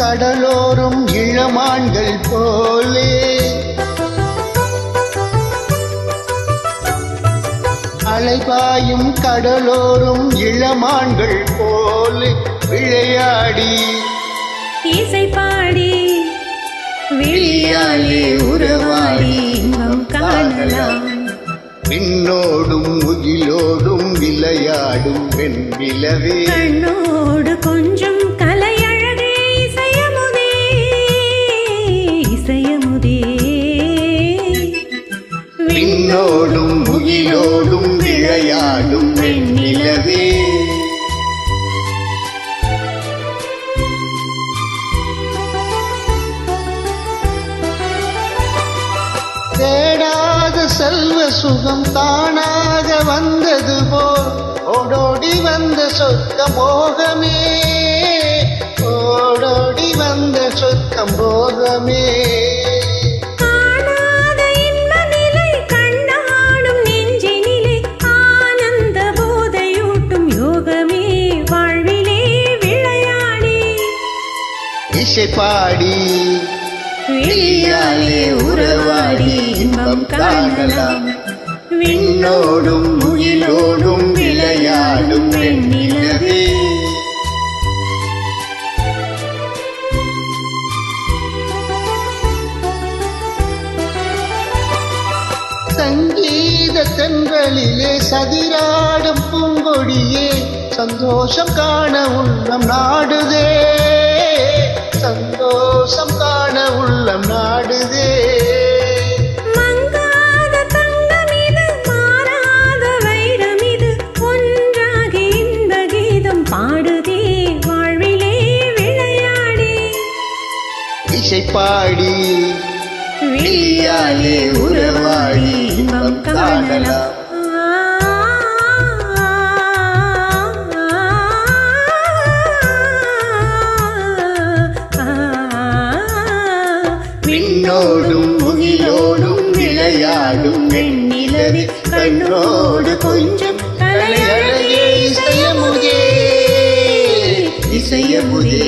கடலோரும் இளமான்கள் போலே அலைபாயும் கடலோரும் இளமான்கள் போலே விளையாடி இசை பாடி விழியாலே உறவாடி இன்பம் காணலாம். விண்ணோடும் முகிலோடும் விளையாடும் வெண்ணிலவே கண்ணோடு கொஞ்சம் கலையழகே இசையமுதே இசையமுதே. விண்ணோடும் முகிலோடும் விளையாடும் வெண்ணிலவே தேடாத செல்வ சுகம் தானாக வந்தது போல் ஓடோடி வந்த சொர்க்க மோகமே ஓடோடி வந்த சொர்க்க மோகமே. காணாத இன்ப நிலை கண்டாடும் நெஞ்சினிலே ஆனந்த போதையூட்டும் யோகமே வாழ்விலே விளையாடி இசை பாடி விழியாலே உறவாடி இன்பம் காணலாம். விண்ணோடும் முகிலோடும் விளையாடும் வெண்ணிலவே சங்கீத தென்றலிலே சதிராடும் பூங்கொடியே சந்தோஷம் காண உள்ளம் நாடுதே சந்தோஷம் காண உள்ளம் நாடுதே. மங்காத தங்கம் இது மாறாத வைரம் இது ஒன்றாகி இந்த கீதம் பாடுதே வாழ்விலே விளையாடி இசை பாடி விழியாலே உறவாடி இன்பம் காணலாம். விண்ணோடும் முகிலோடும் விளையாடும் வெண்ணிலவே கண்ணோடு கொஞ்சம் கலையழகே இசையமுதே இசையமுதே.